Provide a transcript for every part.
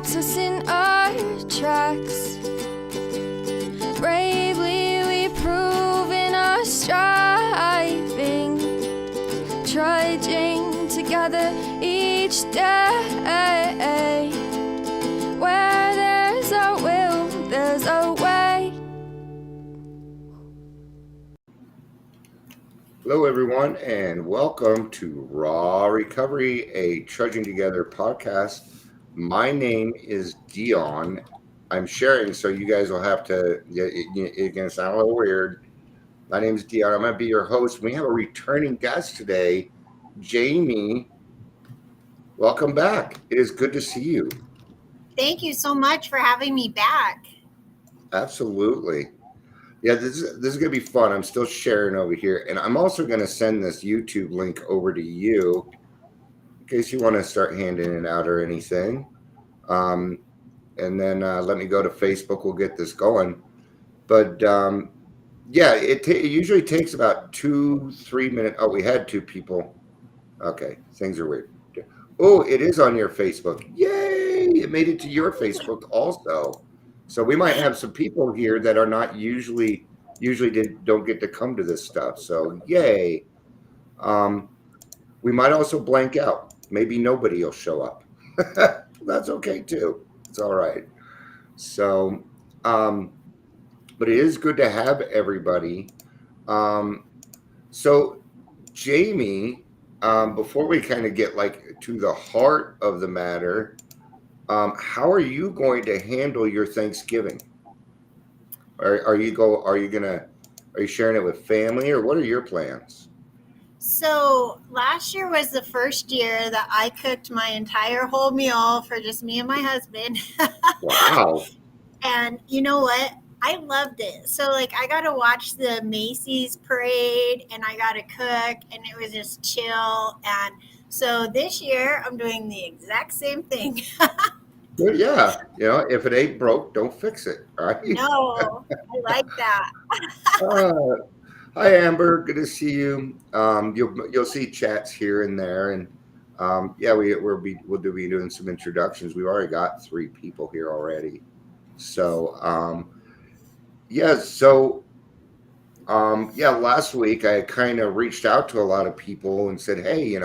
stops us in our tracks. Bravely we prove in our striving, trudging together each day. Where there's a will, there's a way. Hello, everyone, and welcome to Raw Recovery, a Trudging Together podcast. My name is Dion. I'm sharing, so you guys will have to, it's going to sound a little weird. My name is Dion. I'm going to be your host. We have a returning guest today, Jamie. Welcome back. It is good to see you. Thank you so much for having me back. Absolutely. Yeah, this is going to be fun. I'm still sharing over here, and I'm also going to send this YouTube link over to you in case you want to start handing it out or anything. And then let me go to Facebook. We'll get this going. But yeah, it usually takes about 2-3 minutes. Oh, we had two people. Okay, things are weird. Oh, it is on your Facebook. Yay! It made it to your Facebook also. So we might have some people here that are not usually don't get to come to this stuff. So yay! We might also blank out. Maybe nobody will show up. That's okay too. It's all right. So, but it is good to have everybody. So, Jamie, before we kind of get like to the heart of the matter, how are you going to handle your Thanksgiving? Are you sharing it with family, or what are your plans? So last year was the first year that I cooked my entire whole meal for just me and my husband. Wow. And you know what? I loved it. So like I got to watch the Macy's parade and I got to cook and it was just chill. And so this year I'm doing the exact same thing. Well, yeah, if it ain't broke, don't fix it, right? No, I like that. Hi, Amber. Good to see you. You'll see chats here and there, and yeah, we'll be doing some introductions. We've already got 3 people here already. So yeah, yeah, last week I kind of reached out to a lot of people and said, hey,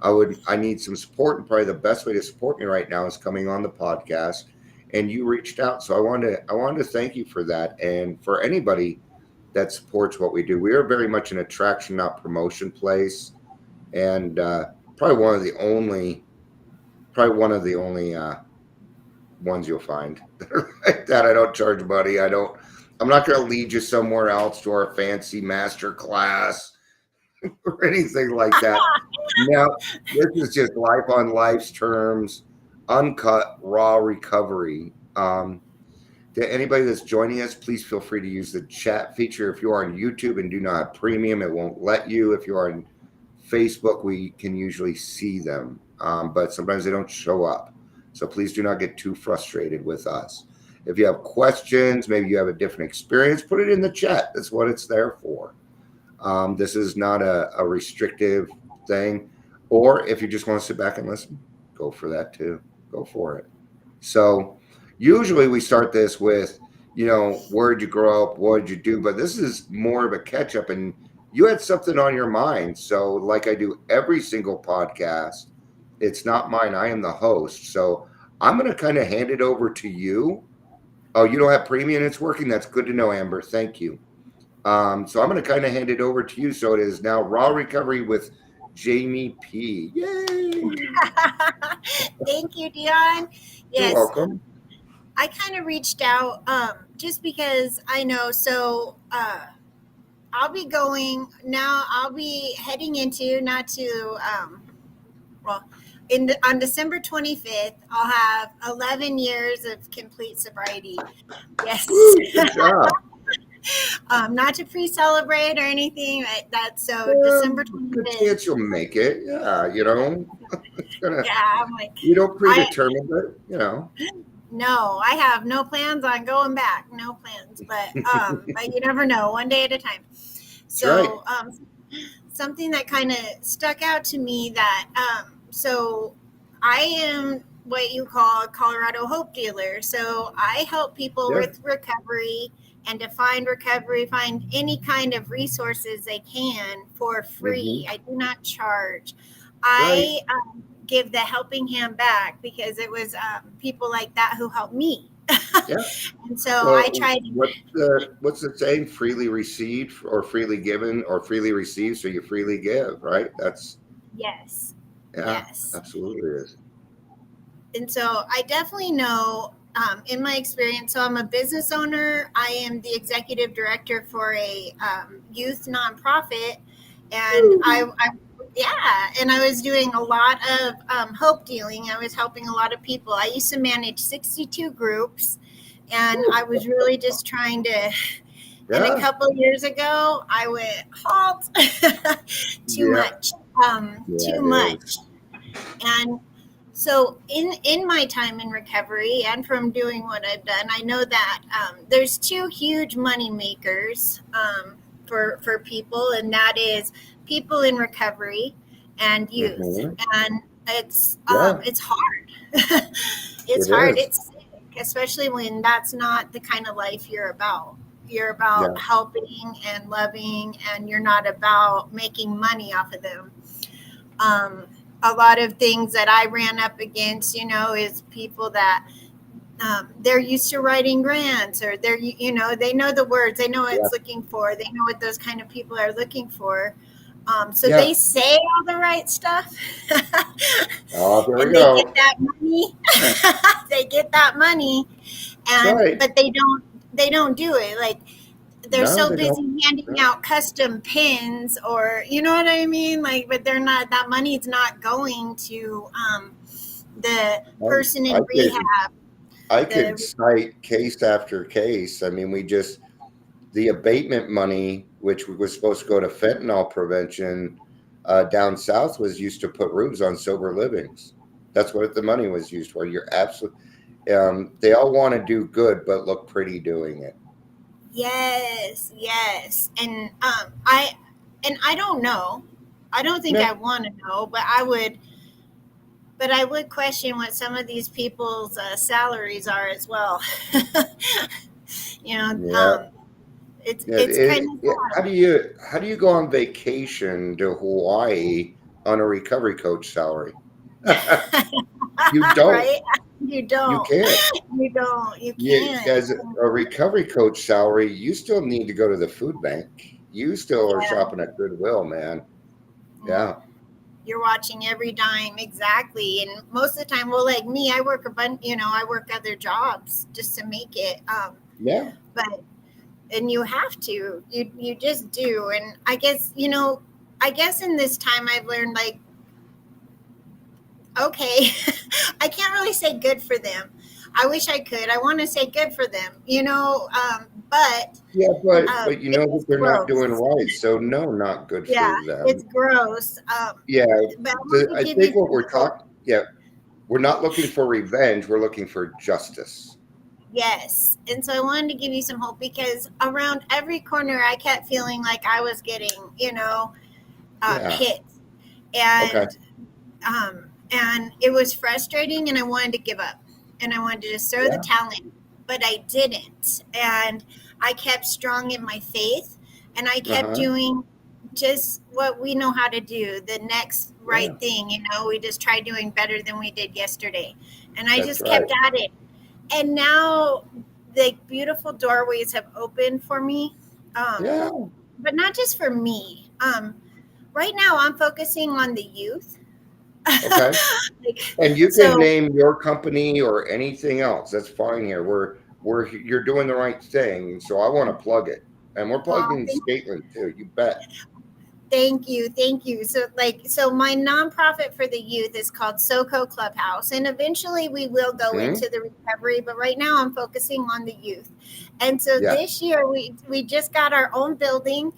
I need some support, and probably the best way to support me right now is coming on the podcast. And you reached out, so I wanted to thank you for that, and for anybody that supports what we do. We are very much an attraction, not promotion place, and probably one of the only ones you'll find that are like that. I don't charge money. I'm not going to lead you somewhere else to our fancy master class or anything like that. Now, this is just life on life's terms, uncut, raw recovery. To anybody that's joining us, please feel free to use the chat feature. If you are on YouTube and do not have premium, it won't let you. If you are on Facebook, we can usually see them, but sometimes they don't show up. So please do not get too frustrated with us. If you have questions, maybe you have a different experience, put it in the chat. That's what it's there for. This is not a restrictive thing. Or if you just want to sit back and listen, go for that too. Go for it. So usually we start this with, where'd you grow up? What'd you do? But this is more of a catch up, and you had something on your mind. So like I do every single podcast, it's not mine. I am the host. So I'm going to kind of hand it over to you. Oh, you don't have premium? It's working. That's good to know, Amber. Thank you. So I'm going to kind of hand it over to you. So it is now Raw Recovery with Jamie P. Yay! Thank you, Dion. Yes. You're welcome. I kind of reached out just because I know. So I'll be heading into, not to, on December 25th, I'll have 11 years of complete sobriety. Yes. Woo, good job. Not to pre-celebrate or anything. December 25th. Good chance you'll make it. Yeah, I'm like, you don't predetermine it, No, I have no plans on going back. No plans, but you never know. One day at a time. So, right. Something that kind of stuck out to me that so I am what you call a Colorado Hope dealer. So I help people Yeah. with recovery and to find recovery, find any kind of resources they can for free. Hmm. I do not charge. Right. I give the helping hand back because it was people like that who helped me. Yeah. And so I Well, tried. what's the saying? Freely received or freely given or freely received, so you freely give, right? That's Yes, yeah, yes. absolutely is. And so I definitely know in my experience. So I'm a business owner. I am the executive director for a youth nonprofit, and yeah, and I was doing a lot of hope dealing. I was helping a lot of people. I used to manage 62 groups, and I was really just trying to. And a Yeah. couple of years ago, I went halt. Too Yeah. much, Yeah, too it is. much. And so in my time in recovery and from doing what I've done, I know that there's two huge money makers for people, and that is people in recovery and youth. Hmm. And Yeah, it's hard. It's it hard. is. It's sick, especially when that's not the kind of life you're about. You're Yeah. about helping and loving, and you're not about making money off of them. Um, a lot of things that I ran up against, is people that they're used to writing grants, or they know the words, they know what Yeah. it's looking for, they know what those kind of people are looking for. So Yeah. they say all the right stuff, Oh, there we and they get go. that money. They get that money, That's right. but they don't do it. Like they're No, so they don't. busy handing No. out custom pins, or you know what I mean, like, but they're not, that money's not going to the person I in could rehab. I could The cite case after case. I mean, the abatement money, which was supposed to go to fentanyl prevention, down south was used to put roofs on sober livings. That's what the money was used for. You're absolutely. They all want to do good, but look pretty doing it. Yes, yes. And I don't know, I don't think Yeah. I want to know, but I would question what some of these people's salaries are as well. you know Yeah. um it's Yeah, it's kind of how do you go on vacation to Hawaii on a recovery coach salary? You don't. right. You You don't. can't. You You, can't. as a recovery coach salary, you still need to go to the food bank. You still are Yeah. shopping at Goodwill, man. Mm. Yeah. You're watching every dime, exactly. And most of the time, well, like me, I work a bunch, I work other jobs just to make it. Yeah. But and you have to, you just do. And I guess in this time I've learned, like, okay, I can't really say good for them. I wish I could. I want to say good for them, but Yeah, but you it know is that they're not doing gross. right. So no, not good for Yeah, it's them. gross. Yeah. But I want to I give you think what some we're hope. talking, yeah, we're not looking for revenge. We're looking for justice. Yes. And so I wanted to give you some hope because around every corner I kept feeling like I was getting, Yeah. hit. Okay. And it was frustrating, and I wanted to give up, and I wanted to just throw the Yeah. towel in, but I didn't. And I kept strong in my faith, and I kept Uh-huh. doing just what we know how to do, the next Yeah. right thing. We just try doing better than we did yesterday. And I That's just right. kept at it. And now the beautiful doorways have opened for me, Yeah. but not just for me. Right now, I'm focusing on the youth. Okay. Like, And you can so, name your company or anything else. That's fine here. You're doing the right thing. So I want to plug it. And we're oh, plugging Scotland too. You bet. thank you, thank you. So my nonprofit for the youth is called SoCo Clubhouse, and eventually we will go Hmm. into the recovery. But right now, I'm focusing on the youth. And so Yeah. this year, we just got our own building.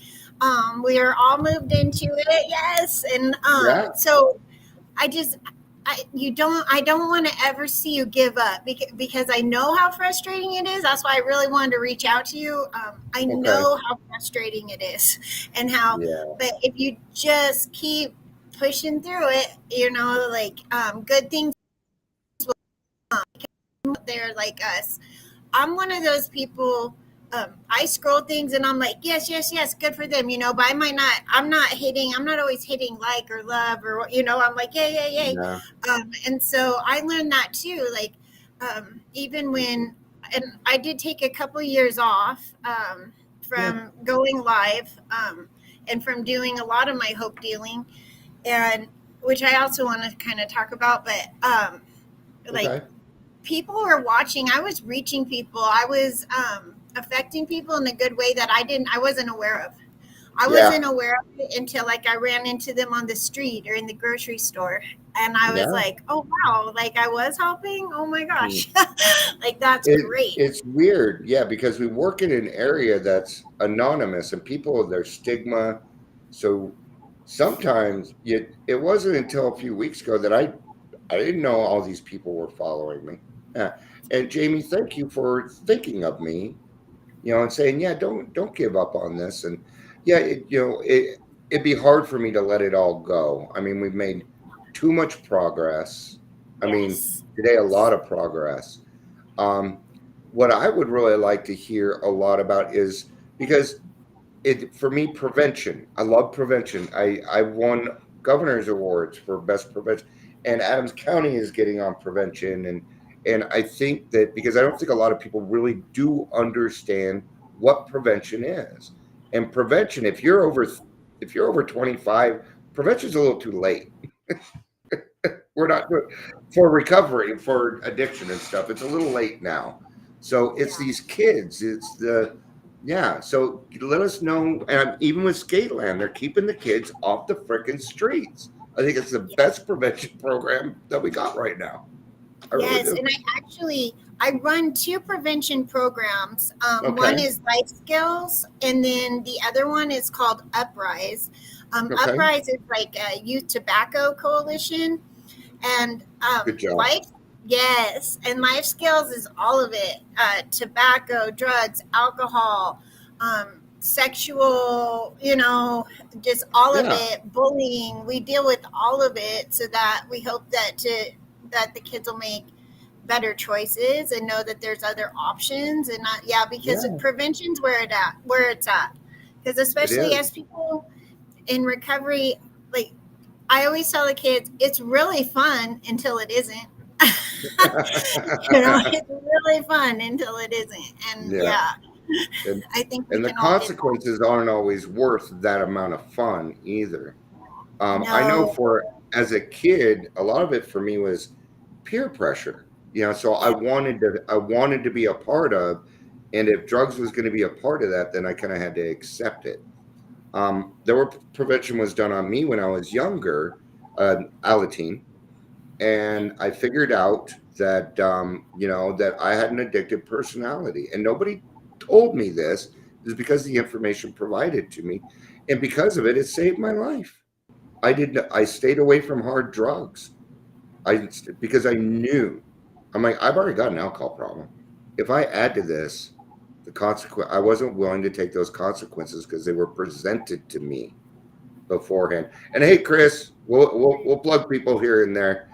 We are all moved into it. Yes, and Yeah. so I just I don't want to ever see you give up, because I know how frustrating it is. That's why I really wanted to reach out to you. I Okay. know how frustrating it is, and how, Yeah. but if you just keep pushing through it, like, good things there like us. I'm one of those people. I scroll things and I'm like, yes, yes, yes, good for them, but I'm not always hitting like or love or, I'm like, yay, yay, yay. Yeah. And so I learned that too. Like, even when, and I did take a couple years off from going live and from doing a lot of my hope dealing, and which I also want to kind of talk about, but like, Okay. people were watching. I was reaching people. I was affecting people in a good way that I wasn't aware of. I Yeah. wasn't aware of it until like I ran into them on the street or in the grocery store. And I was Yeah. like, oh, wow, like I was helping. Oh my gosh. Like, that's great. It's weird. Yeah. Because we work in an area that's anonymous and people, there's stigma. So sometimes it wasn't until a few weeks ago that I didn't know all these people were following me. Yeah. And Jamie, thank you for thinking of me, and saying, yeah, don't give up on this. And yeah, it'd be hard for me to let it all go. I mean, we've made too much progress. I mean, Yes. today a lot of progress. Um, what I would really like to hear a lot about is because for me, prevention. I love prevention. I won governor's awards for best prevention, and Adams County is getting on prevention, and I think that because I don't think a lot of people really do understand what prevention is. And prevention, if you're over 25, prevention's a little too late. We're not for recovery, for addiction and stuff. It's a little late now. So it's Yeah. these kids. Yeah. So let us know. And even with Skateland, they're keeping the kids off the freaking streets. I think it's the best prevention program that we got right now. I really Yes, do. and I run two prevention programs. One Okay. is Life Skills, and then the other one is called Uprise. Okay. Uprise is like a youth tobacco coalition, and Good job. life, yes, and Life Skills is all of it: tobacco, drugs, alcohol, sexual, just all of Yeah. it, bullying. We deal with all of it, so that we hope that the kids will make better choices and know that there's other options, and not, because Yeah. prevention's where it's at, because It especially is. as people in recovery, like, I always tell the kids, it's really fun until it isn't. It's really fun until it isn't. And Yeah. And I think we and the can all get that. consequences aren't always worth that amount of fun either. I know No. for as a kid, a lot of it for me was peer pressure. So I Yeah. wanted to be a part of, and if drugs was going to be a part of that, then I kind of had to accept it. There were prevention was done on me when I was younger, Alateen, and I figured out that that I had an addictive personality, and nobody told me this. Is because the information provided to me, and because of it, it saved my life. I stayed away from hard drugs. Because I knew, I'm like, I've already got an alcohol problem. If I add to this, the consequence, I wasn't willing to take those consequences because they were presented to me beforehand. And hey, Chris, we'll plug people here and there,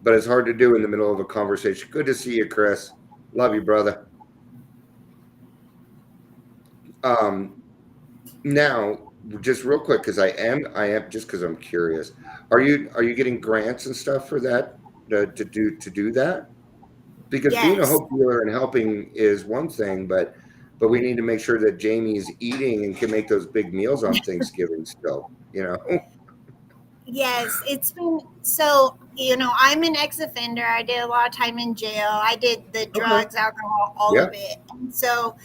but it's hard to do in the middle of a conversation. Good to see you, Chris. Love you, brother. Now, just real quick, because I am just because I'm curious. Are you getting grants and stuff for that to do that? Because being a Yes. hope dealer and helping is one thing, but we need to make sure that Jamie's eating and can make those big meals on Thanksgiving still. Yes, it's been so, I'm an ex-offender. I did a lot of time in jail. I did the Okay. drugs, alcohol, all Yeah. of it. And so,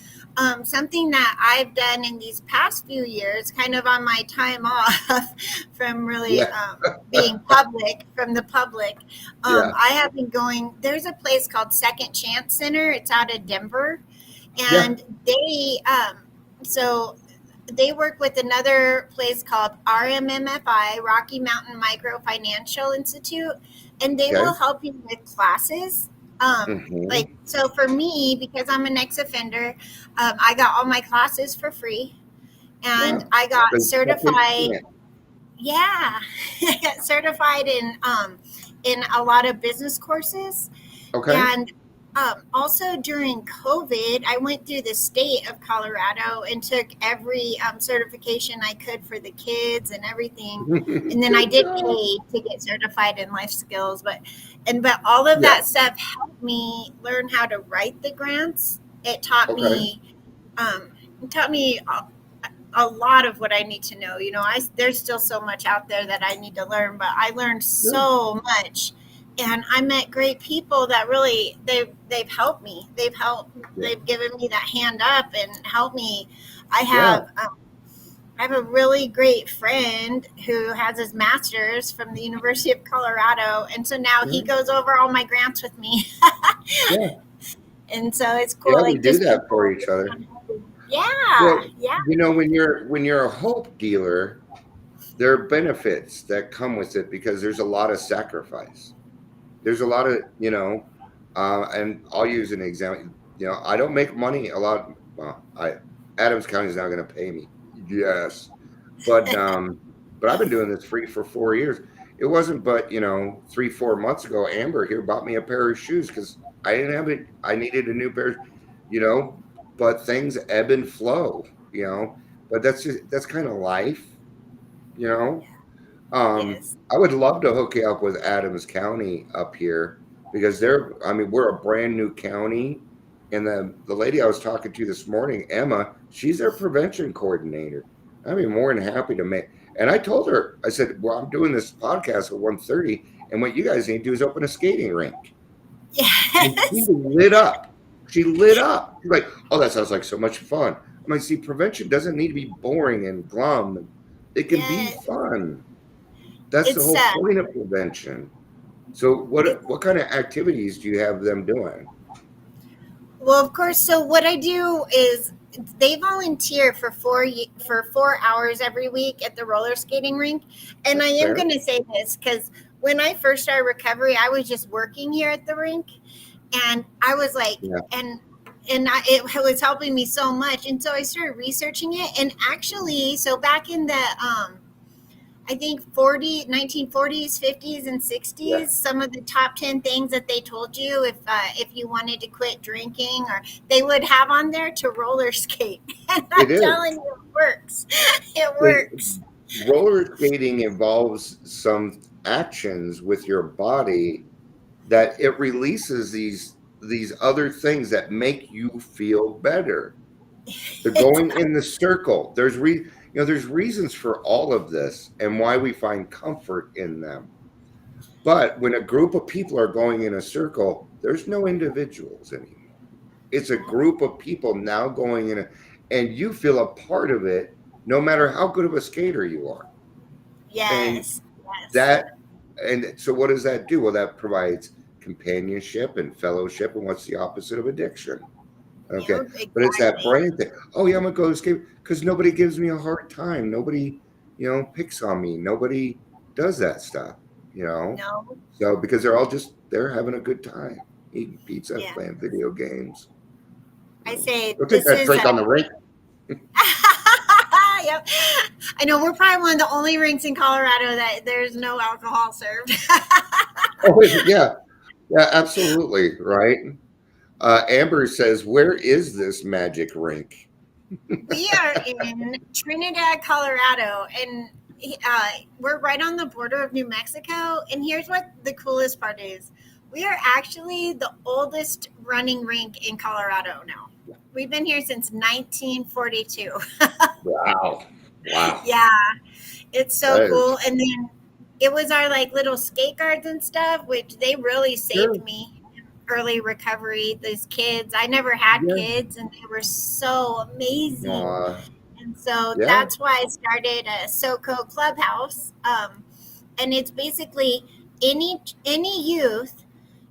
something that I've done in these past few years, kind of on my time off from really Yeah. being public, from the public, Yeah. I have been going. There's a place called Second Chance Center. It's out of Denver, Yeah. and so they work with another place called RMMFI, Rocky Mountain Microfinancial Institute, and they Okay. will help you with classes. Mhm. So for me, because I'm an ex-offender, I got all my classes for free, and Yeah. I got The second certified. chance. Yeah, I got certified in a lot of business courses, Okay. and also during COVID, I went through the state of Colorado and took every certification I could for the kids and everything. And then I Good did job. pay to get certified in life skills, but all of Yeah. that stuff helped me learn how to write the grants. It taught Okay. me, um, it taught me a lot of what I need to know. There's still so much out there that I need to learn, but I learned Good. so much, and I met great people that really they've helped me. Yeah. They've given me that hand up and helped me. I Yeah. have a really great friend who has his master's from the University of Colorado, and so now he Yeah. goes over all my grants with me. Yeah. And so it's cool, Yeah, we like do just that for people. each other. Yeah, Well, yeah. when you're a hope dealer, there are benefits that come with it because there's a lot of sacrifice. There's a lot of, and I'll use an example. I don't make money a lot. Well, Adams County is not going to pay me. Yes, but I've been doing this free for 4 years. It wasn't, but 3, 4 months ago, Amber here bought me a pair of shoes because I didn't have it. I needed a new pair, you know. But things ebb and flow, But that's kind of life, you know. Yes. I would love to hook you up with Adams County up here because we're a brand new county. And the lady I was talking to this morning, Emma, she's their prevention coordinator. I'd be more than happy to make. And I told her, I said, well, I'm doing this podcast at 1:30, and what you guys need to do is open a skating rink. And she Yes. lit up. She lit up. She's like, oh, that sounds like so much fun. I'm like, see, prevention doesn't need to be boring and glum. It can be Yes. fun. That's the It's whole point of prevention. So it, what kind of activities do you have them doing? well, of course. So what I do is they volunteer for 4 hours every week at the roller skating rink, and I That's am fair. going to say this because when I first started recovery, I was just working here at the rink, and I was like, Yeah. it was helping me so much, and so I started researching it, and actually, so back in the I think 1940s, 50s, and 60s, Yeah. some of the top 10 things that they told you if you wanted to quit drinking, or they would have on there to roller skate. And It I'm is. telling you, it works. It works. Roller skating involves some actions with your body that it releases these other things that make you feel better. They're going in the circle. There's reasons for all of this and why we find comfort in them. But when a group of people are going in a circle, there's no individuals anymore. It's a group of people now going in and you feel a part of it no matter how good of a skater you are. And Yes. Yes. so what does that do? Well, that provides companionship and fellowship. And what's the opposite of addiction? Okay. Yep, But it's that exactly. brain thing. Oh yeah, I'm gonna go skate because nobody gives me a hard time. Nobody, picks on me. Nobody does that stuff, No. So because they're having a good time, eating pizza, Yeah. playing video games. I say Go take this that is drink on the rink. Yep. I know we're probably one of the only rinks in Colorado that there's no alcohol served. Oh yeah, absolutely, right. Amber says, "Where is this magic rink?" We are in Trinidad, Colorado, and we're right on the border of New Mexico. And here's what the coolest part is: we are actually the oldest running rink in Colorado now. We've been here since 1942. Wow. Yeah, it's so That is cool. And then it was our like little skate guards and stuff, which they really saved sure. me in early recovery. These kids, I never had Yeah. kids, and they were so amazing. And so Yeah. that's why I started a SoCo Clubhouse. And it's basically any youth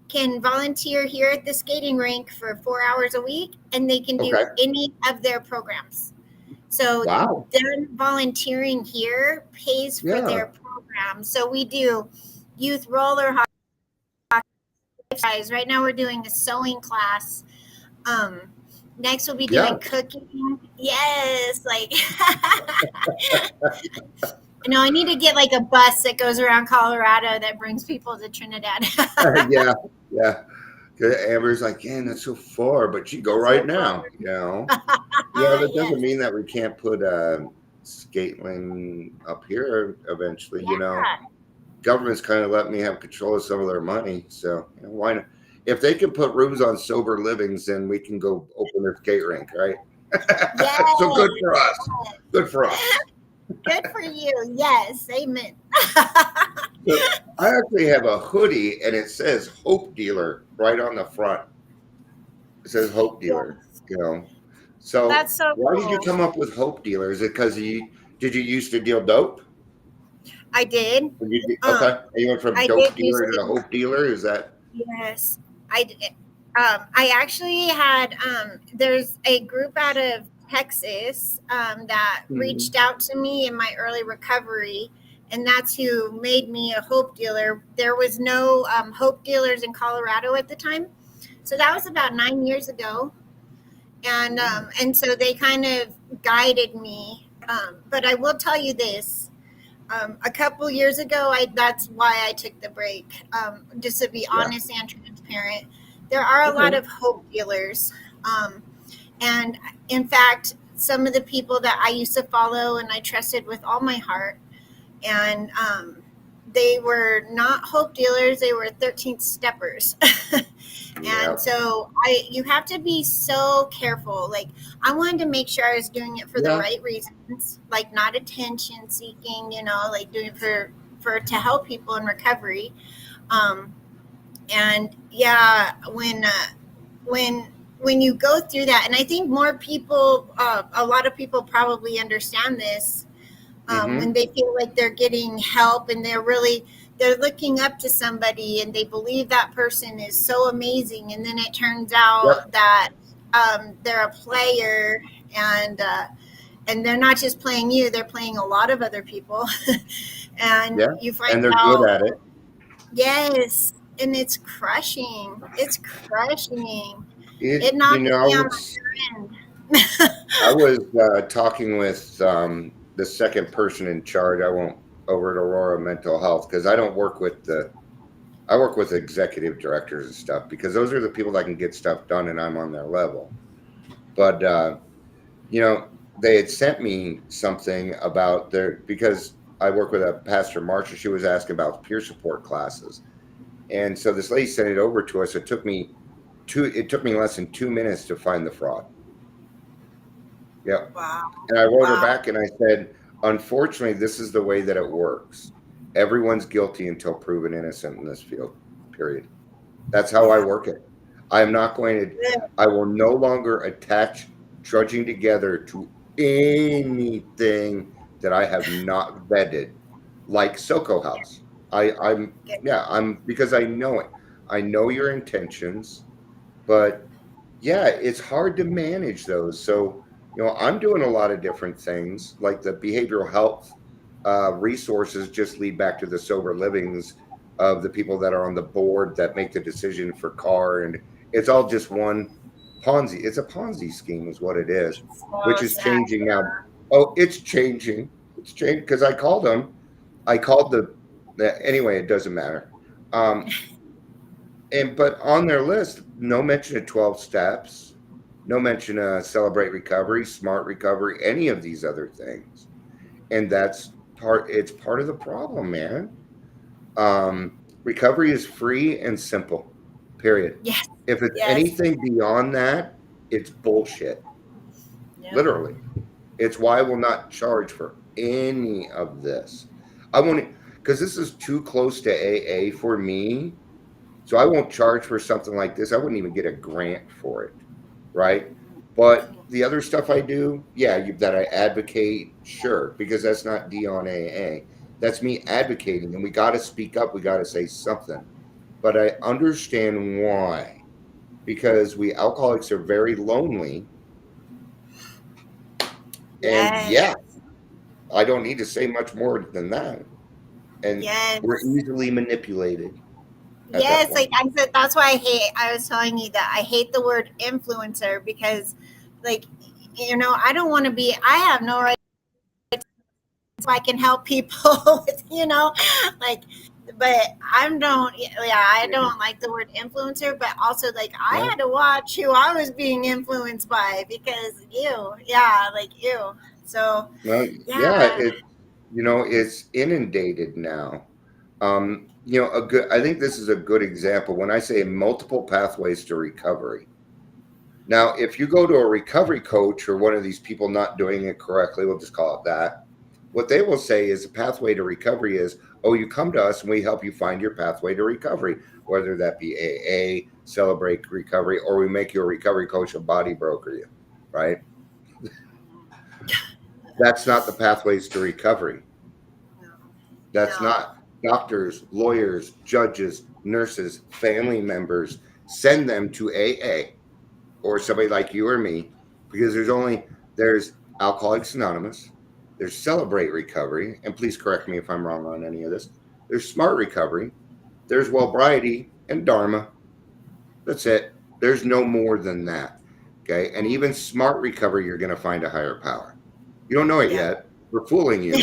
can volunteer here at the skating rink for 4 hours a week, and they can do Okay. any of their programs. So Wow. them volunteering here pays for Yeah. their program. So we do youth roller hockey. Right now we're doing a sewing class. Next we'll be doing Yeah. cooking. Yes, like I need to get like a bus that goes around Colorado that brings people to Trinidad. Yeah. Amber's like, yeah, that's so far, but you go That's right so now. fun. That doesn't Yes. mean that we can't put skate lane up here eventually. Yeah. Government's kind of let me have control of some of their money, so why not? If they can put rooms on sober livings, then we can go open their skate rink, right? So good Yes. for us. Good for us. Good for you. Yes. Amen. So I actually have a hoodie and it says Hope Dealer right on the front. It says Hope Dealer, Yes. So That's so why did you cool. come up with Hope Dealer? Is it because did you used to deal dope? I did. Okay. And you went from I did dope used dealer to to. Hope Dealer? Is that? Yes, I did. I actually had. There's a group out of Texas that Mhm. reached out to me in my early recovery, and that's who made me a hope dealer. There was no hope dealers in Colorado at the time, so that was about 9 years ago, and so they kind of guided me. But I will tell you this: a couple years ago, that's why I took the break. Just to be Yeah. honest and transparent, there are a lot Okay. of hope dealers, and in fact, some of the people that I used to follow and I trusted with all my heart, and they were not hope dealers; they were 13th steppers. Yeah. And so you have to be so careful. Like, I wanted to make sure I was doing it for the Yeah. right reasons, like not attention seeking, like doing it for to help people in recovery. Um, and yeah, when you go through that, and I think more people, a lot of people probably understand this, when Mm-hmm. they feel like they're getting help and they're looking up to somebody and they believe that person is so amazing, and then it turns Yep. out that they're a player, and they're not just playing you, they're playing a lot of other people. And Yeah. you find And they're good out, at it. yes, and it's crushing. It's crushing. It It knocked me on it's my end. I was talking with the second person in charge. I won't over at Aurora Mental Health because I don't work with I work with executive directors and stuff because those are the people that can get stuff done and I'm on their level. But you know, they had sent me something about their because I work with a pastor Marsha. She was asking about peer support classes, and so this lady sent it over to us. It took me less than 2 minutes to find the fraud. Yep. Wow. And I wrote her Wow. back and I said, unfortunately, this is the way that it works. Everyone's guilty until proven innocent in this field, period. That's how I Yeah. work it. I am not going to, I will no longer attach trudging together to anything that I have not vetted, like Soko House. I'm because I know it. I know your intentions, but yeah, it's hard to manage those. So, I'm doing a lot of different things, like the behavioral health resources just lead back to the sober livings of the people that are on the board that make the decision for CAR. And it's all just one Ponzi. It's a Ponzi scheme, is what it is, It's which so is sad. changing now. Oh, it's changing. It's changed because I called them. I called anyway, it doesn't matter. Um, but on their list, no mention of 12 steps, no mention of celebrate recovery, smart recovery, any of these other things. And it's part of the problem, man. Recovery is free and simple, period. Yes. If it's Yes. anything beyond that, it's bullshit. Yep. Literally. It's why I will not charge for any of this. I won't, because this is too close to AA for me. So I won't charge for something like this. I wouldn't even get a grant for it, right? But the other stuff I do, yeah, that I advocate, sure, because that's not Dion AA. That's me advocating, and we got to speak up. We got to say something. But I understand why, because we alcoholics are very lonely, and Yes. yeah, I don't need to say much more than that. And we're Yes. easily manipulated at that Yes. point. Like I said, that's why I was telling you that I hate the word influencer, because, like, I don't want to be, I have no right, so I can help people with, like, but I don't like the word influencer, but also like I Yeah. had to watch who I was being influenced by because you. So Well, yeah, yeah, it's inundated now. I think this is a good example when I say multiple pathways to recovery. Now, if you go to a recovery coach or one of these people not doing it correctly, we'll just call it that. What they will say is a pathway to recovery is, oh, you come to us and we help you find your pathway to recovery, whether that be AA, Celebrate Recovery, or we make you a recovery coach and body broker you, right? That's not the pathways to recovery. no, That's no, not doctors, lawyers, judges, nurses, family members. Send them to AA or somebody like you or me, because there's Alcoholics Anonymous, there's Celebrate Recovery, and please correct me if I'm wrong on any of this. There's Smart Recovery, there's Wellbriety and Dharma. That's it. There's no more than that. Okay. And even Smart Recovery, you're going to find a higher power. You don't know it yeah, yet. We're fooling you.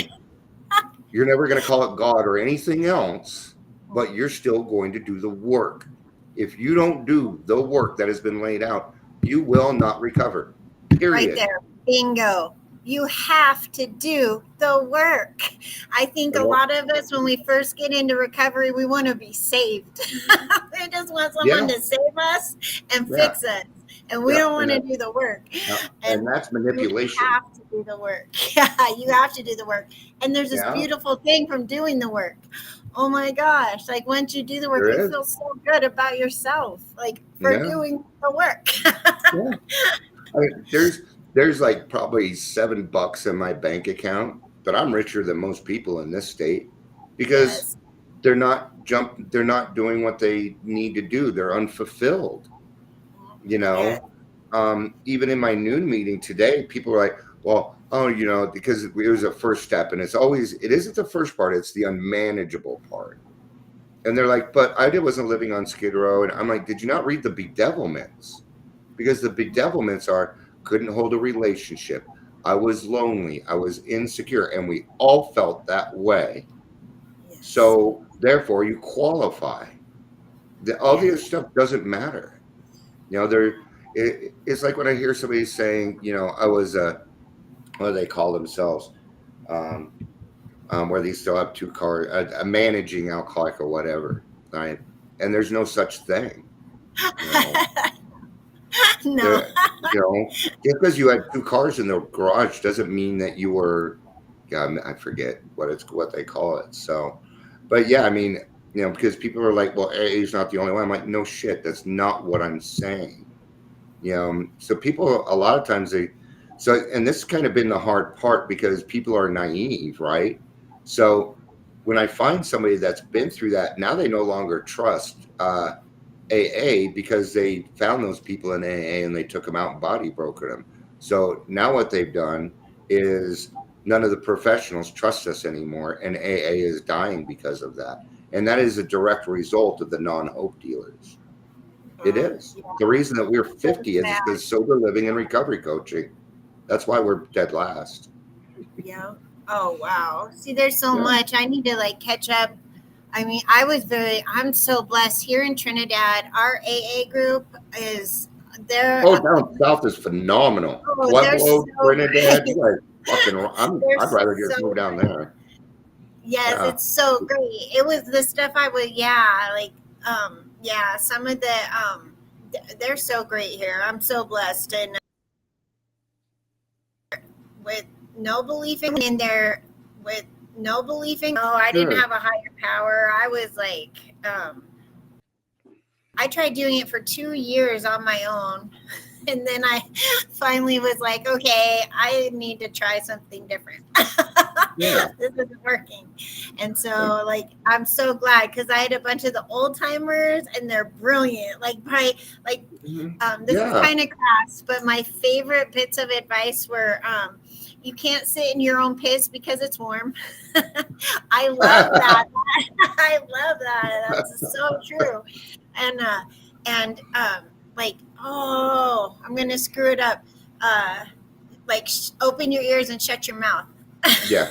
You're never going to call it God or anything else, but you're still going to do the work. If you don't do the work that has been laid out, you will not recover. right Period. there, bingo. You have to do the work. I think a Yep. lot of us, when we first get into recovery, we want to be saved. We just want someone Yeah. to save us and Yeah. fix us, and we Yeah. don't want to do the work. And that's manipulation. You have to do the work. Yeah, you have to do the work. And there's this Yeah. beautiful thing from doing the work. Oh my gosh. Like once you do the work, There you is. feel so good about yourself, like for Yeah. doing the work. Yeah. I mean, there's like probably $7 in my bank account, but I'm richer than most people in this state because Yes. they're not doing what they need to do. They're unfulfilled. Yes. Even in my noon meeting today, people are like, well, oh, because it was a first step, and it isn't the first part, it's the unmanageable part. And they're like, but I wasn't living on Skid Row. And I'm like, did you not read the bedevilments? Because the bedevilments couldn't hold a relationship. I was lonely. I was insecure. And we all felt that way. Yes. So therefore you qualify. All the other stuff doesn't matter. It's like when I hear somebody saying, I was what do they call themselves? Where they still have two cars, a managing alcoholic or whatever, right? And there's no such thing. No. Just because you had two cars in the garage doesn't mean that you were, I forget what they call it. So, but yeah, I mean, because people are like, well, AA is not the only one. I'm like, no shit, that's not what I'm saying. So people, a lot of times and this has kind of been the hard part because people are naive, right? So when I find somebody that's been through that, now they no longer trust AA because they found those people in AA and they took them out and body brokered them. So now what they've done is none of the professionals trust us anymore, and AA is dying because of that. And that is a direct result of the non-hope dealers. It is. Yeah. The reason that we're 50 is because sober living and recovery coaching. That's why we're dead last. Yeah. Oh wow. See, there's so much. I need to catch up. I mean, I'm so blessed here in Trinidad. Our AA group is there. Oh, down south is phenomenal. Pueblo, Trinidad, you guys fucking. I'd rather just move down there. Yes, it's so great. It was the stuff I would, some of the, they're so great here. I'm so blessed. And with no belief in there, with no belief in, I didn't have a higher power. I was like, I tried doing it for 2 years on my own. And then I finally was like, okay, I need to try something different. Yeah. This isn't working. And so I'm so glad because I had a bunch of the old timers and they're brilliant. This is kind of crass, but my favorite bits of advice were you can't sit in your own piss because it's warm. I love that. I love that. That's so true. And I'm going to screw it up. Open your ears and shut your mouth. Yeah.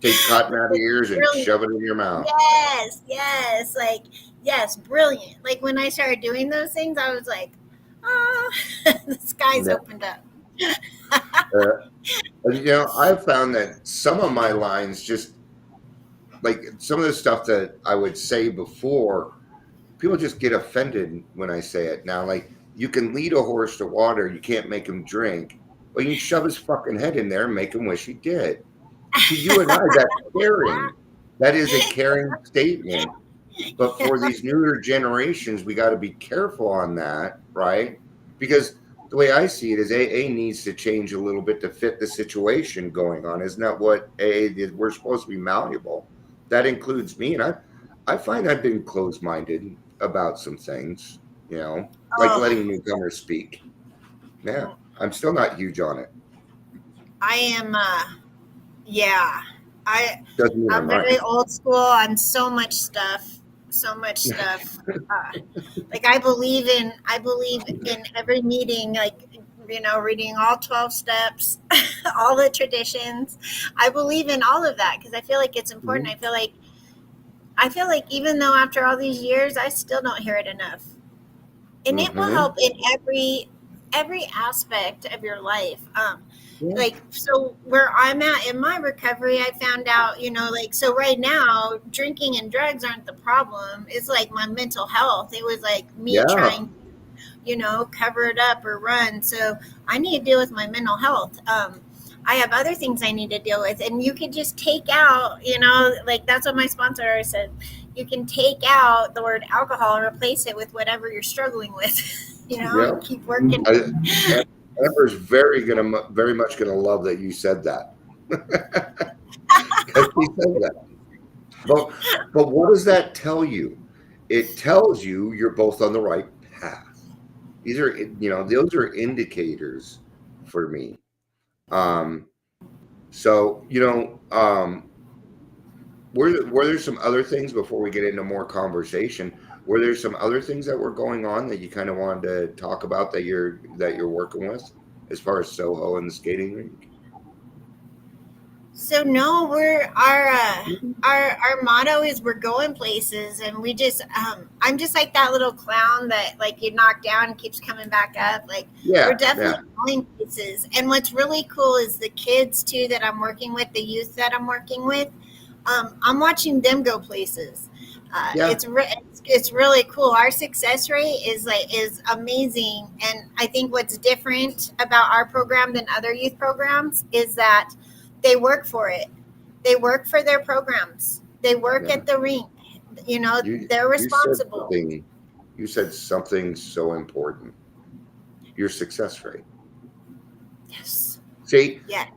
Take cotton out of your ears and Brilliant. shove it in your mouth. Yes. Like, yes, brilliant. Like when I started doing those things, I was like, oh, the skies Yeah. opened up. I've found that some of my lines just like some of the stuff that I would say before, people just get offended when I say it now. Like, you can lead a horse to water, you can't make him drink. Well, you can shove his fucking head in there and make him wish he did. To you and I, that's caring. That is a caring statement. But for these newer generations, we got to be careful on that, right? Because the way I see it is AA needs to change a little bit to fit the situation going on. Isn't that what AA did? We're supposed to be malleable. That includes me. And I find I've been closed-minded about some things, like letting newcomers speak. Yeah, I'm still not huge on it. I am, yeah. Doesn't mean I'm I'm right. very old school on so much stuff. Like I believe in every meeting, like, reading all 12 steps, all the traditions. I believe in all of that because I feel like it's important. Mhm. I feel like even though after all these years, I still don't hear it enough. And it will Mhm. help in every aspect of your life. Yeah. Like, so where I'm at in my recovery, I found out, like, so right now drinking and drugs aren't the problem. It's like my mental health. It was like me Yeah. trying, cover it up or run. So I need to deal with my mental health. I have other things I need to deal with, and you could just take out, like that's what my sponsor said. You can take out the word alcohol and replace it with whatever you're struggling with, Yeah. and keep working. Amber's very much gonna love that you said that. Because he said that. But what does that tell you? It tells you you're both on the right path. These are, those are indicators for me. So, were there some other things before we get into more conversation? Were there some other things that were going on that you kind of wanted to talk about that you're working with as far as Soho and the skating rink? So no, our motto is we're going places, and we just I'm just like that little clown that like you knock down and keeps coming back up. Like we're definitely going places. And what's really cool is the kids too that I'm working with, the youth that I'm working with. I'm watching them go places. It's really cool. Our success rate is amazing, and I think what's different about our program than other youth programs is that they work for it. They work for their programs. They work at the rink. They're responsible. You said something so important. Your success rate. Yes. See, yeah.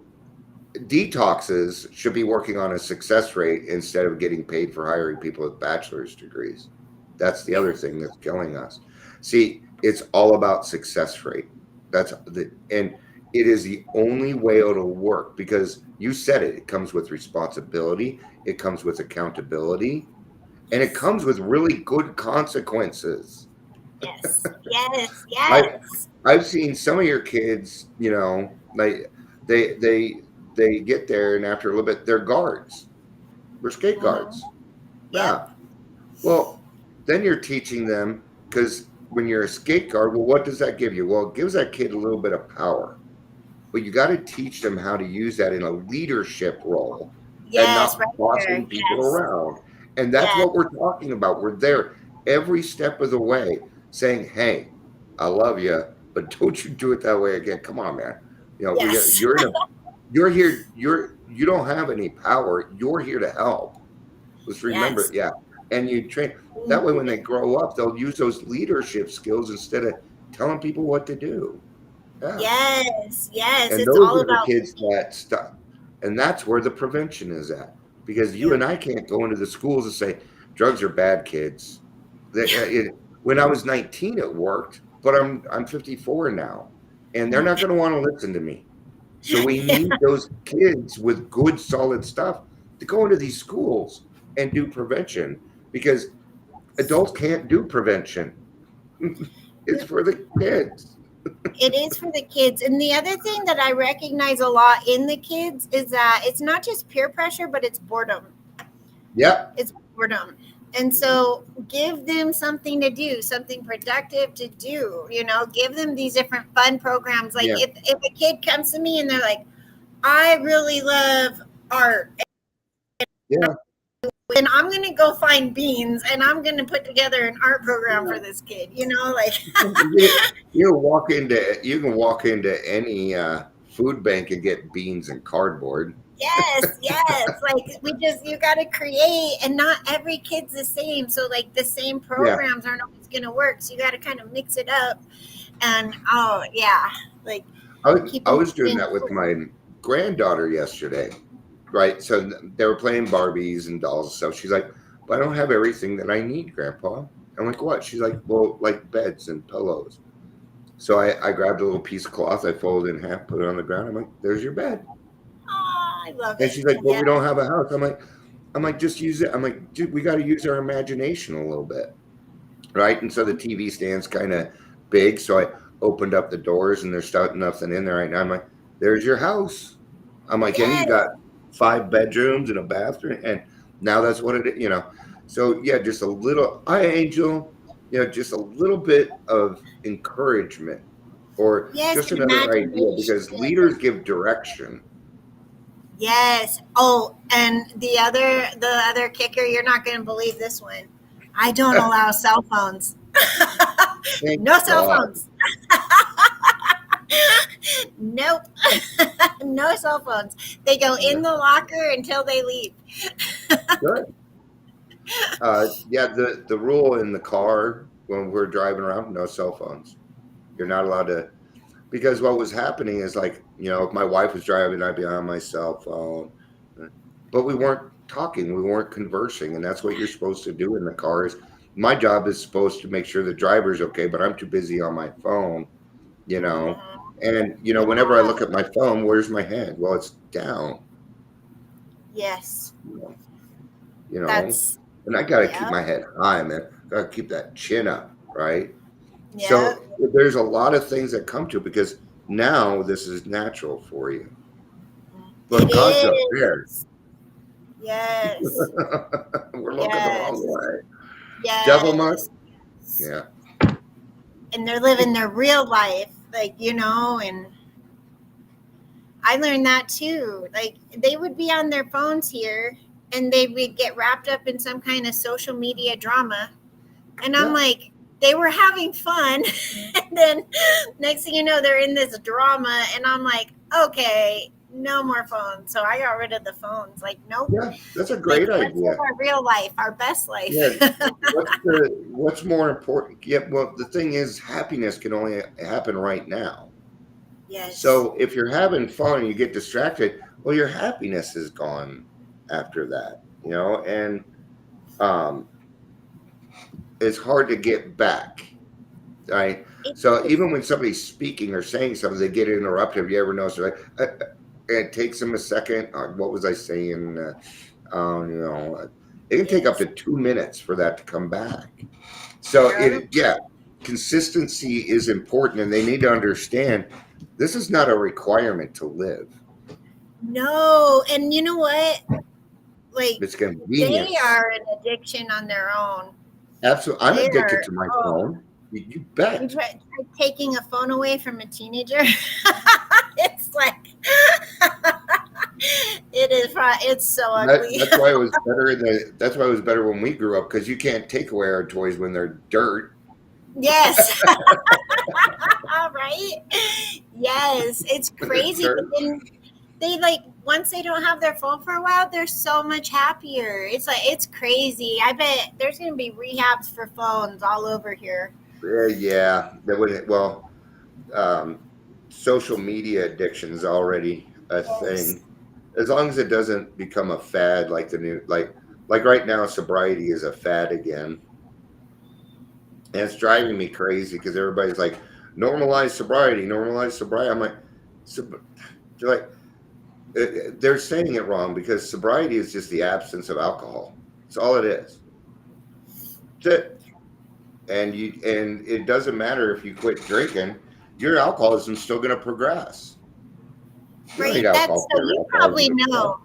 Detoxes should be working on a success rate instead of getting paid for hiring people with bachelor's degrees. That's the other thing that's killing us. See, it's all about success rate. And it is the only way it'll work because you said it. It comes with responsibility. It comes with accountability. And it comes with really good consequences. Yes. I've seen some of your kids, like they get there and after a little bit, they're guards. They're skate guards. Yeah. Well, then you're teaching them because when you're a skate guard, well, what does that give you? Well, it gives that kid a little bit of power. But you got to teach them how to use that in a leadership role and not bossing people around. And that's what we're talking about. We're there every step of the way saying, hey, I love you, but don't you do it that way again. Come on, man. You're here. You don't have any power. You're here to help. Let's remember. Yeah. And you train that way when they grow up, they'll use those leadership skills instead of telling people what to do. Yeah. Yes. And it's those all are about the kids that stop. And that's where the prevention is at. Because you and I can't go into the schools and say, drugs are bad, kids. When I was 19, it worked, but I'm 54 now. And they're not going to want to listen to me. So we need those kids with good, solid stuff to go into these schools and do prevention because adults can't do prevention. It's for the kids. It is for the kids. And the other thing that I recognize a lot in the kids is that it's not just peer pressure, but it's boredom. Yep. It's boredom. And so give them something to do, something productive to do, give them these different fun programs. Like Yeah. if a kid comes to me and they're like, I really love art, Yeah. and I'm going to go find beans and I'm going to put together an art program for this kid, like You can walk into any food bank and get beans and cardboard. yes, like you got to create, and not every kid's the same. So like the same Yeah. programs aren't always going to work. So you got to kind of mix it up. And oh yeah, like I was doing that with my granddaughter yesterday, right? So they were playing Barbies and dolls and stuff. She's like, but I don't have everything that I need, Grandpa. I'm like, what? She's like, well, like beds and pillows. So I grabbed a little piece of cloth, I folded it in half, put it on the ground. I'm like, there's your bed. I love And it. she's like, well, Yeah. we don't have a house. I'm like, just use it. I'm like, dude, we got to use our imagination a little bit, right? And so the TV stand's kind of big, so I opened up the doors, and there's nothing in there right now. I'm like, there's your house. I'm like, and you Yes. got 5 bedrooms and a bathroom, and now that's what it is, So yeah, just a little, hi Angel, just a little bit of encouragement, or Yes, just another idea, because imagination. leaders give direction. Yes. Oh, and the other kicker, you're not going to believe this one. I don't allow cell phones. Thank No cell God. phones. Nope. No cell phones. They go in the locker until they leave. Good. Yeah, the rule in the car when we're driving around, no cell phones. You're not allowed to, because what was happening is, like, if my wife was driving, I'd be on my cell phone, but we weren't talking, we weren't conversing, and that's what you're supposed to do in the cars. My job is supposed to make sure the driver's okay, but I'm too busy on my phone, and whenever I look at my phone, where's my head? Well, it's down. Yes. That's, and I got to keep my head high, man. Got to keep that chin up, right? Yeah. So there's a lot of things that come to it, because now this is natural for you. But God's up there. Yes. We're looking the wrong way. Yes. Devil must. Yeah. And they're living their real life, and I learned that too. Like, they would be on their phones here, and they would get wrapped up in some kind of social media drama. And I'm like, they were having fun. And then next thing you know, they're in this drama. And I'm like, okay, no more phones. So I got rid of the phones. Like, nope. Yeah, that's a great idea. Let's live our real life, our best life. Yeah. What's more important? Yeah, well, the thing is, happiness can only happen right now. Yes. So if you're having fun and you get distracted, well, your happiness is gone after that, and it's hard to get back, right? So even when somebody's speaking or saying something, they get interrupted. Have you ever noticed? It takes them a second. What was I saying? It can take up to 2 minutes for that to come back. So consistency is important, and they need to understand this is not a requirement to live. No, and you know what? Like, it's convenient. They are an addiction on their own. Absolutely, I'm addicted to my phone. You bet. You try taking a phone away from a teenager. It's like it is. It's so ugly. That's why it was better. That's why it was better when we grew up, because you can't take away our toys when they're dirt. Yes. Right. Yes, it's crazy. But then they once they don't have their phone for a while, they're so much happier. It's crazy. I bet there's going to be rehabs for phones all over here. Yeah, that would. Well, social media addiction is already a thing. As long as it doesn't become a fad, like the new, like right now, sobriety is a fad again, and it's driving me crazy because everybody's like, normalize sobriety. I'm like, they're saying it wrong, because sobriety is just the absence of alcohol. It's all it is. That's it. And it doesn't matter if you quit drinking. your alcoholism's still going to progress. You don't need Right. That's alcohol so for your you probably alcoholism to know, fall.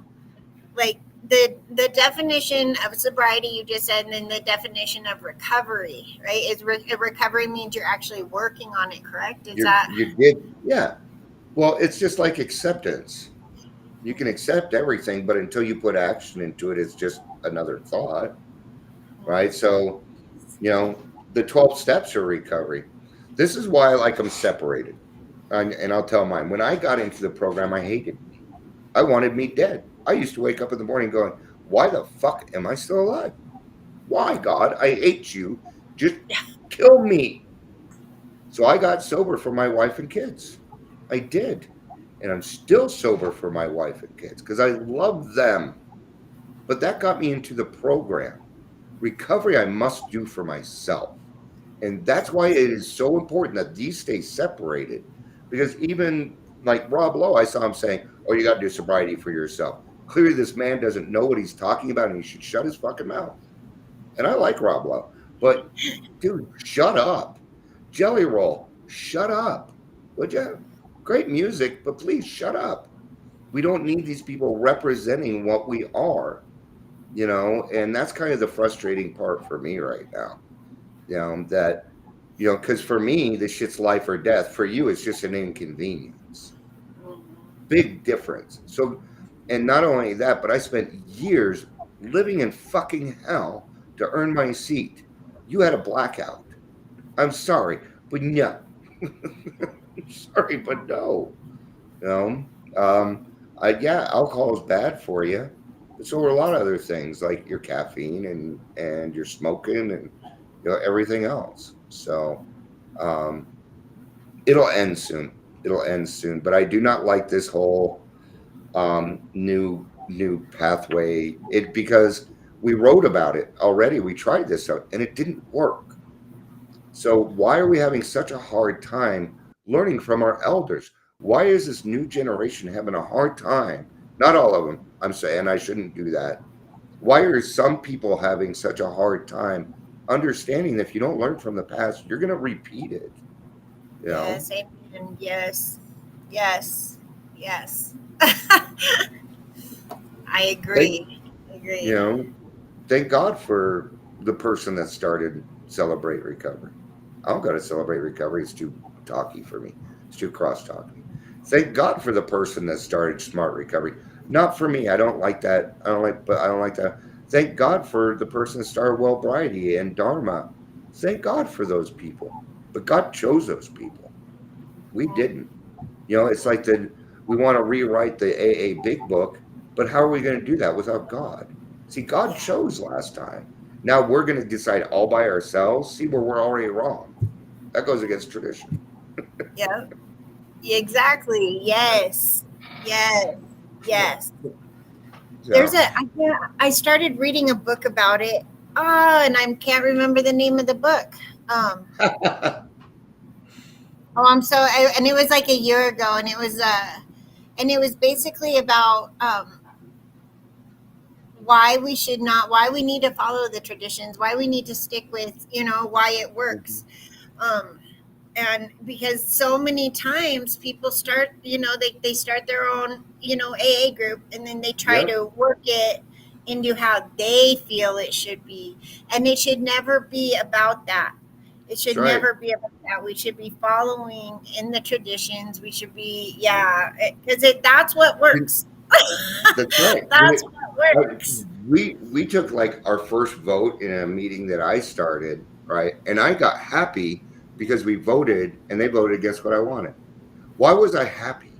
like the definition of sobriety you just said, and then the definition of recovery, right? Recovery means you're actually working on it, correct? Is that You did, yeah. Well, it's just like acceptance. You can accept everything, but until you put action into it, it's just another thought, right? So, the 12 steps of recovery. This is why I like them separated. And I'll tell mine. When I got into the program, I hated me. I wanted me dead. I used to wake up in the morning going, why the fuck am I still alive? Why, God? I hate you. Just kill me. So I got sober for my wife and kids. I did. And I'm still sober for my wife and kids because I love them. But that got me into the program. Recovery I must do for myself. And that's why it is so important that these stay separated. Because even like Rob Lowe, I saw him saying, oh, you got to do sobriety for yourself. Clearly, this man doesn't know what he's talking about and he should shut his fucking mouth. And I like Rob Lowe. But, dude, shut up. Jelly Roll, shut up. Would you? Great music, but please shut up. We don't need these people representing what we are, and that's kind of the frustrating part for me right now. That, because for me, this shit's life or death. For you, it's just an inconvenience. Big difference. So, and not only that, but I spent years living in fucking hell to earn my seat. You had a blackout. I'm sorry, but no. Sorry, but no. Alcohol is bad for you. But so are a lot of other things like your caffeine and your smoking and everything else. So it'll end soon. It'll end soon. But I do not like this whole new pathway. Because we wrote about it already. We tried this out and it didn't work. So why are we having such a hard time learning from our elders? Why is this new generation having a hard time? Not all of them, I'm saying I shouldn't do that. Why are some people having such a hard time understanding that if you don't learn from the past, you're going to repeat it? Yes, amen. Yes, yes, yes. I agree. Thank God for the person that started Celebrate Recovery. I don't got to Celebrate Recovery. It's too talky for me. It's too cross-talky. Thank God for the person that started Smart Recovery. Not for me. I don't like that. I don't like that. Thank God for the person that started Wellbriety and Dharma. Thank God for those people. But God chose those people. We didn't. It's like we want to rewrite the AA Big Book, but how are we going to do that without God? See, God chose last time. Now we're going to decide all by ourselves. See where we're already wrong. That goes against tradition. Yeah. Exactly. Yes. Yes. Yes. Yeah. I started reading a book about it. Oh, and I can't remember the name of the book. And it was like a year ago, and it was basically about why we need to follow the traditions, why we need to stick with, why it works. And because so many times people start, they start their own, AA group, and then they try to work it into how they feel it should be. And it should never be about that. It should never be about that. We should be following in the traditions. We should be, because that's what works. That's right. That's what works. We took like our first vote in a meeting that I started, right? And I got happy because we voted and they voted against what I wanted. Why was I happy?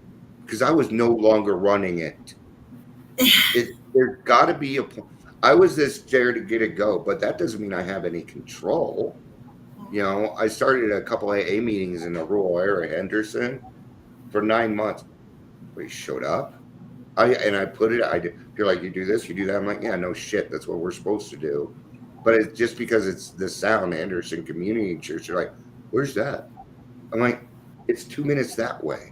Because I was no longer running it. There's got to be a point. I was this scared to get it go, but that doesn't mean I have any control. I started a couple of AA meetings in the rural area, Henderson, for 9 months. We showed up. I put it. You're like, you do this, you do that. I'm like, yeah, no shit. That's what we're supposed to do. But it's just because it's the Sound Anderson Community Church. You're like, where's that? I'm like, it's 2 minutes that way.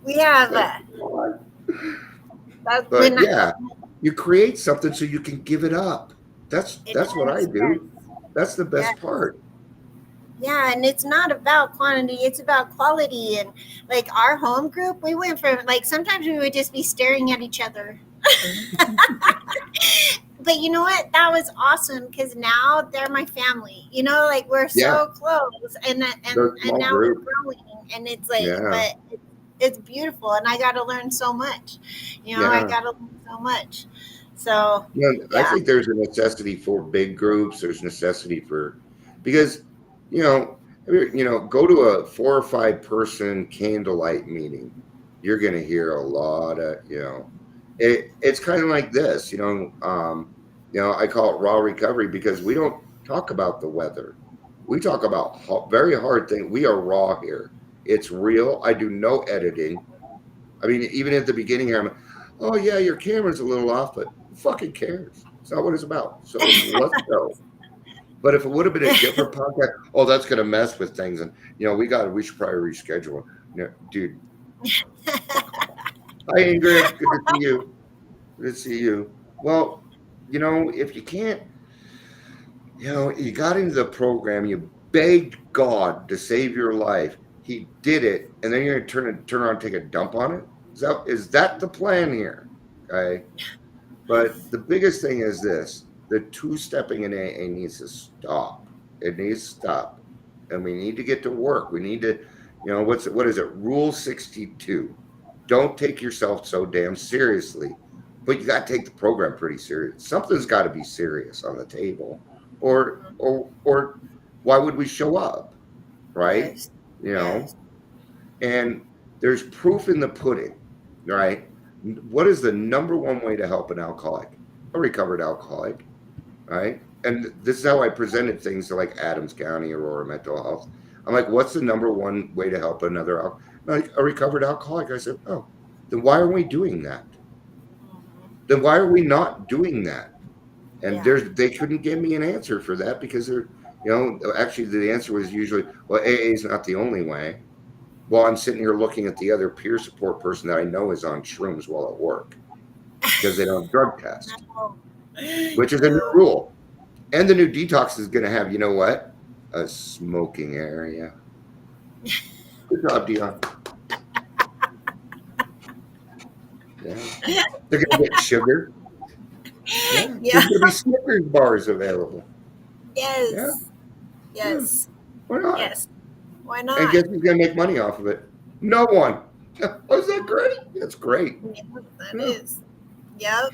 We have. You create something so you can give it up. That's what I do. That's the best part. Yeah, and it's not about quantity, it's about quality. And like our home group, we went from like sometimes we would just be staring at each other. But you know what? That was awesome because now they're my family. You know, like we're Yeah, so close, and they're and small now we're group. growing, and it's like, Yeah, but it's beautiful, and I got to learn so much. You know, I yeah. got to learn so much. So Yeah, I yeah, think there's a necessity for big groups. There's necessity for because you know go to a 4 or 5 person candlelight meeting. You're going to hear a lot of it's kind of like this. I call it raw recovery because we don't talk about the weather. We talk about very hard things. We are raw here. It's real. I do no editing. I mean, even at the beginning here, I'm, oh yeah, your camera's a little off, but who fucking cares? It's not what it's about. So let's go. But if it would have been a different podcast, oh, that's gonna mess with things, and we should probably reschedule. Dude. Hi Ingrid, good to see you. Good to see you. Well, if you can't, you got into the program, you begged God to save your life. He did it, and then you're gonna turn around and take a dump on it. Is that the plan here? Okay. But the biggest thing is this: the two-stepping in AA needs to stop. It needs to stop, and we need to get to work. We need to, what is it? Rule 62. Don't take yourself so damn seriously, but you got to take the program pretty serious. Something's got to be serious on the table, or why would we show up, right? yes, You know, yes. and there's proof in the pudding, right? What is the number one way to help an alcoholic? A recovered alcoholic, right? And this is how I presented things to like Adams County, Aurora Mental Health. I'm like, what's the number one way to help another, like a recovered alcoholic? I said, oh, then why are we doing that? Mhm. Then why are we not doing that? And Yeah. they couldn't give me an answer for that because actually the answer was usually, well, AA is not the only way. Well, I'm sitting here looking at the other peer support person that I know is on shrooms while at work because they don't drug test, No. which is a new No. rule. And the new detox is going to have, you know what? A smoking area. Good job, Dion. Yeah. They're going to get sugar. Yeah. Yeah. There's going to be Snickers bars available. Yeah. Yes. Yeah. Yes. Why not? Yes. Why And not? guess who's going to make money off of it? No one. Was that great? That's great. Yeah, that Yeah. is. Yep.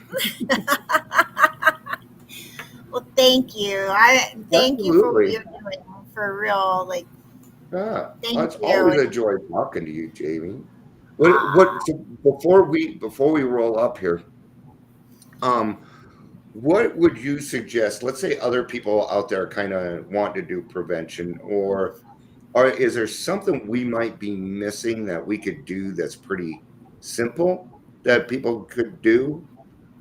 Well, thank you. I thank you for what Absolutely. you're doing for real. Like, Yeah. thank It's you. always a joy talking to you, Jamie. Ah, So before we roll up here, um, what would you suggest? Let's say other people out there kind of want to do prevention, or is there something we might be missing that we could do that's pretty simple that people could do?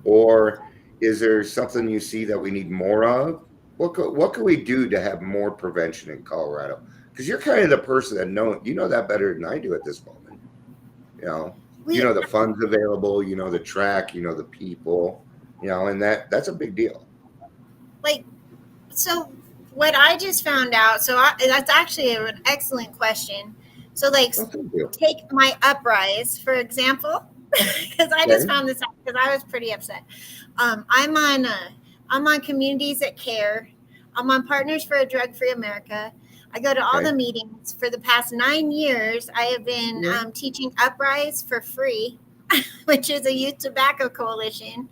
Or is there something you see that we need more of? What can we do to have more prevention in Colorado? Because you're kind of the person that you know that better than I do at this moment. You know, you we know the funds available, you know the track, you know the people, and that's a big deal. like so. What I just found out. So that's actually an excellent question. So like, Oh, thank you. take my uprise for example, because I just Okay. found this out because I was pretty upset. I'm on I'm on Communities that Care. I'm on Partners for a Drug Free America. I go to all Okay. the meetings. For the past 9 years, I have been Yeah. teaching Uprise for free, which is a youth tobacco coalition.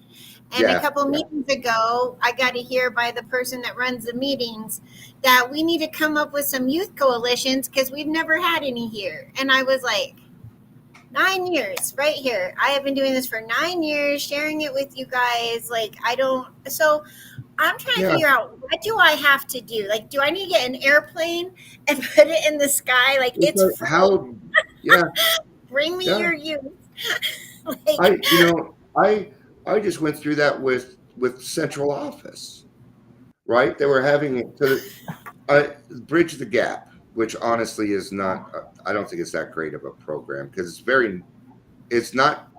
And a Yeah. couple Yeah. meetings ago, I got to hear by the person that runs the meetings that we need to come up with some youth coalitions because we've never had any here. And I was like, 9 years right here. I have been doing this for 9 years, sharing it with you guys. Like, I don't, so I'm trying to Yeah. figure out what do I have to do? Like, do I need to get an airplane and put it in the sky? Like, it's free. How? Yeah. Bring me Yeah. your youth. I, Like, you know, I just went through that with central office, right? They were having it to bridge the gap, which honestly is not. I don't think it's that great of a program because it's not.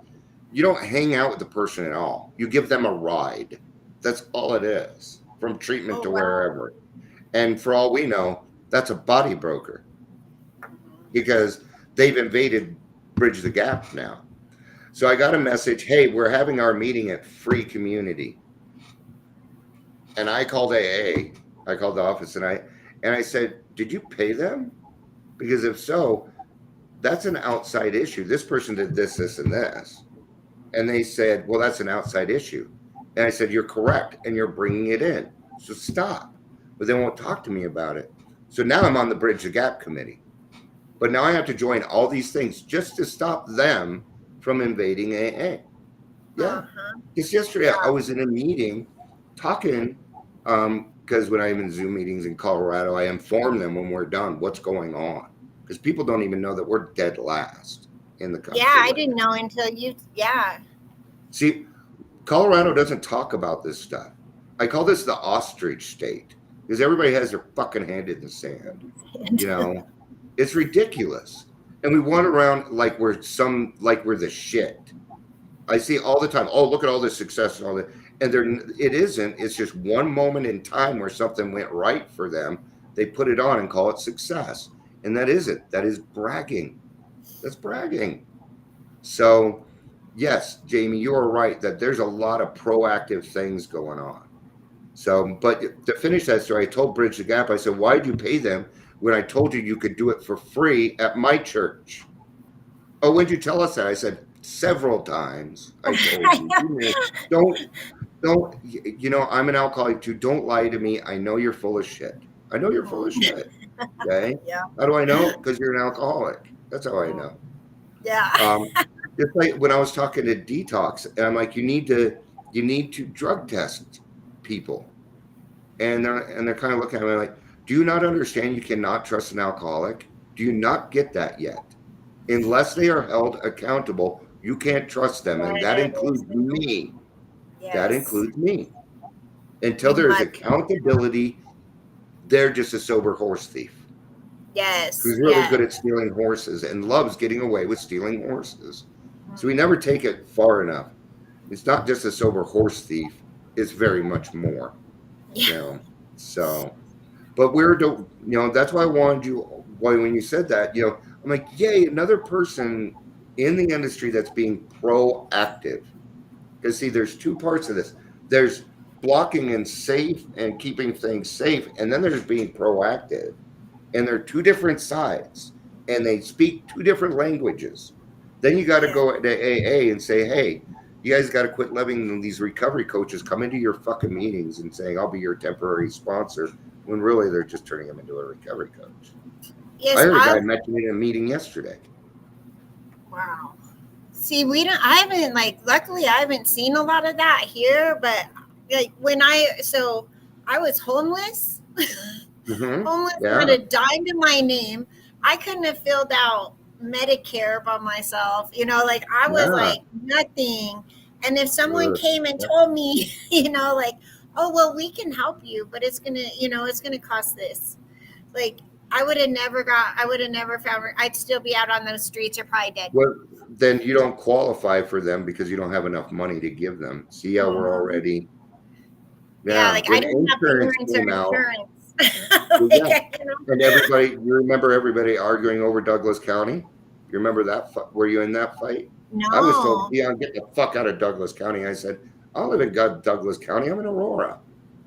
You don't hang out with the person at all. You give them a ride. That's all it is, from treatment oh, to wow. wherever. And for all we know, That's a body broker because they've invaded Bridge the Gap now. So I got a message, hey, we're having our meeting at Free Community. And I called AA. I called the office and I said, did you pay them? Because if so, that's an outside issue. This person did this, this, and this. And they said, well, that's an outside issue. And I said, you're correct. And you're bringing it in. So stop. But they won't talk to me about it. So now I'm on the Bridge the Gap committee. But now I have to join all these things just to stop them from invading AA. Yeah. Just yesterday, I was in a meeting talking, because when I'm in Zoom meetings in Colorado, I inform them when we're done what's going on. Because people don't even know that we're dead last in the country. Yeah, I didn't know until you, See, Colorado doesn't talk about this stuff. I call this the ostrich state because everybody has their fucking hand in the sand. You know, it's ridiculous. And we run around like we're the shit. I see all the time, oh, look at all this success and all that. And it isn't. It's just one moment in time where something went right for them. They put it on and call it success. And that isn't. That is bragging. That's bragging. So, yes, Jamie, you are right that there's a lot of proactive things going on. So, but to finish that story, I told Bridge the Gap, I said, why did you pay them when I told you you could do it for free at my church? Oh, when did you tell us that? I said, several times. I told you, don't, you know, I'm an alcoholic too. Don't lie to me. I know you're full of shit. I know you're full of shit. Okay. Yeah. How do I know? Because you're an alcoholic. That's how I know. Yeah. Just like when I was talking to Detox, and I'm like, you need to drug test people, and they're kind of looking at me like, do you not understand you cannot trust an alcoholic? Do you not get that yet? Unless they are held accountable, you can't trust them, and that includes me. Yes. That includes me. Until there is accountability, they're just a sober horse thief. Yes. Who's really good at stealing horses and loves getting away with stealing horses. So we never take it far enough. It's not just a sober horse thief. It's very much more. Yeah. You know. So, but that's why I wanted you. Why when you said that, you know, I'm like, yay, another person in the industry that's being proactive. Because see, there's two parts of this. There's blocking and safe and keeping things safe, and then there's being proactive. And they're two different sides, and they speak two different languages. Then you got to go to AA and say, hey, you guys got to quit letting these recovery coaches come into your fucking meetings and saying, I'll be your temporary sponsor, when really they're just turning them into a recovery coach. Yes, I heard a guy mention it in a meeting yesterday. Wow. See, luckily I haven't seen a lot of that here, but like I was homeless. Homeless had a dime to my name. I couldn't have filled out Medicare by myself. You know, like I was like nothing. And if someone came and told me, you know, like, oh, well, we can help you, but it's going to cost this. Like, I would have never found, I'd still be out on those streets or probably dead. Well, then you don't qualify for them because you don't have enough money to give them. See how we're already. Yeah, like I didn't have insurance or insurance. And everybody, you remember everybody arguing over Douglas County? You remember that? Were you in that fight? No. I was told, Dion, get the fuck out of Douglas County. I said, I don't live in Douglas County. I'm in Aurora.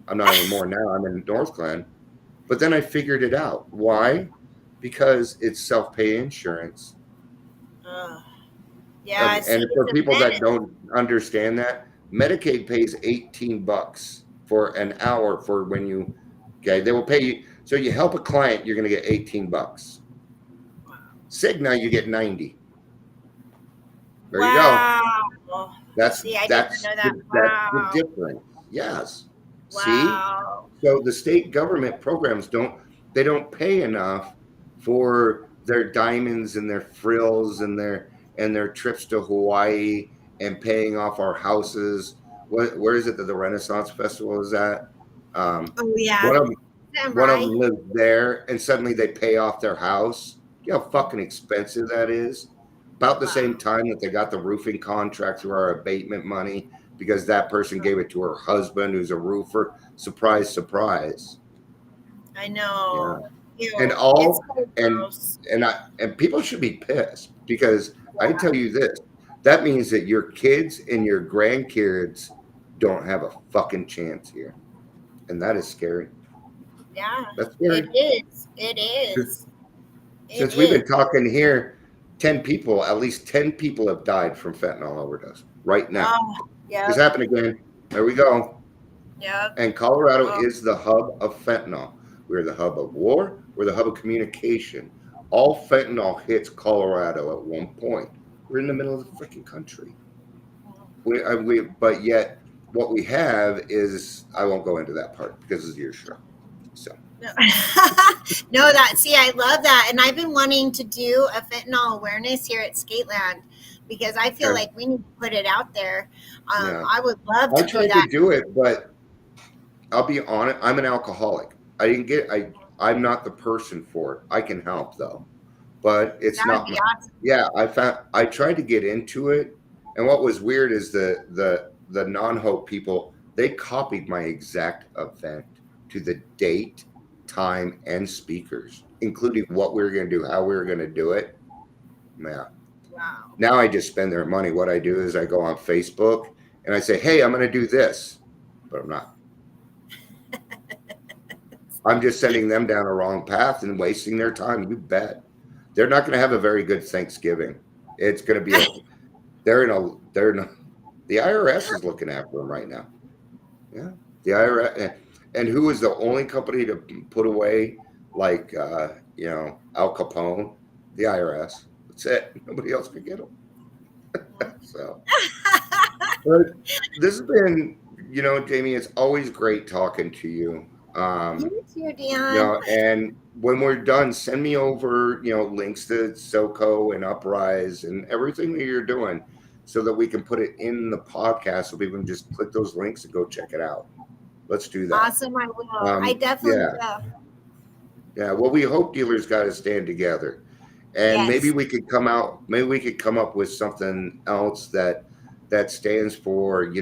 I'm not anymore now. I'm in Northglenn. But then I figured it out. Why? Because it's self-pay insurance. Yeah. And for people that don't understand that, Medicaid pays $18 for an hour for when you, they will pay you. So you help a client, you're going to get $18. Cigna, you get 90. There you go. That's the difference. Yes. Wow. See? So the state government programs don't pay enough for their diamonds and their frills and their trips to Hawaii and paying off our houses. Where is it that the Renaissance Festival is at? One of them lives there, and suddenly they pay off their house. You know how fucking expensive that is? About the same time that they got the roofing contract through our abatement money because that person gave it to her husband who's a roofer. Surprise, surprise. I know. Ew. And It's all so and gross. and people should be pissed because I can tell you this. That means that your kids and your grandkids don't have a fucking chance here. And that is scary. Yeah, That's it scary. is. It is. It Since we've is. been talking here, 10 people, at least 10 people have died from fentanyl overdose right now. Oh, It's yep, happened again. There we go. yep. And Colorado Oh, is the hub of fentanyl. We're the hub of war. We're the hub of communication. All fentanyl hits Colorado at one point. We're in the middle of the freaking country. But yet, what we have is, I won't go into that part because it's your show. So, no. No, see, I love that. And I've been wanting to do a fentanyl awareness here at Skateland because I feel okay. like we need to put it out there. Yeah. I would love I to do tried that. to do it, but I'll be honest, I'm an alcoholic. I'm not the person for it. I can help though, but it's That would not be my, awesome. yeah, I tried to get into it. And what was weird is the non-hope people, they copied my exact event to the date, time, and speakers, including what we were going to do, how we were going to do it. Yeah. Wow. Now I just spend their money. What I do is I go on Facebook and I say, hey, I'm going to do this, but I'm not. I'm just sending them down a wrong path and wasting their time. You bet. They're not going to have a very good Thanksgiving. It's going to be the IRS is looking after them right now. Yeah. The IRS. And who is the only company to put away like, Al Capone? The IRS. That's it. Nobody else could get them. So, but this has been, Jamie, it's always great talking to you. You too, Dion. And when we're done, send me over, links to SoCo and Uprise and everything that you're doing so that we can put it in the podcast so people can just click those links and go check it out. Let's do that. Awesome, I will. I definitely will. Yeah. Well, we hope dealers got to stand together. And Yes. maybe we could come up with something else that stands for,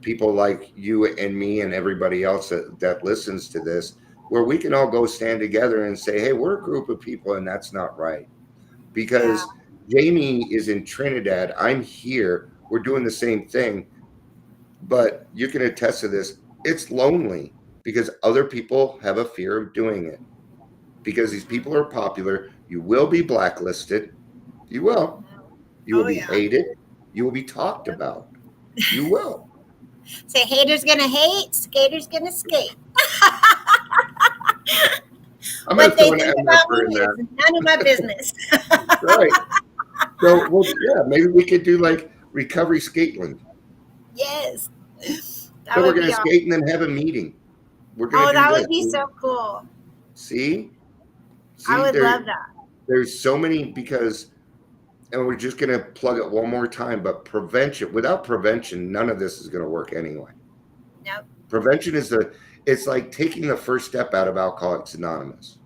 people like you and me and everybody else that listens to this, where we can all go stand together and say, hey, we're a group of people and that's not right. Because Jamie is in Trinidad. I'm here. We're doing the same thing. But you can attest to this. It's lonely because other people have a fear of doing it. Because these people are popular. You will be blacklisted. You will. You will be hated. You will be talked about. You will. Say haters gonna hate, skaters gonna skate. I'm What going they to throw think an about MFR in me that. is none of my business. Right. So, maybe we could do like Recovery Skateland. Yes. So we're going to skate and then have a meeting. We're going to do that this. would be so cool. See, I would love that. There's so many and we're just going to plug it one more time, but without prevention, none of this is going to work anyway. Nope. Prevention it's like taking the first step out of Alcoholics Anonymous.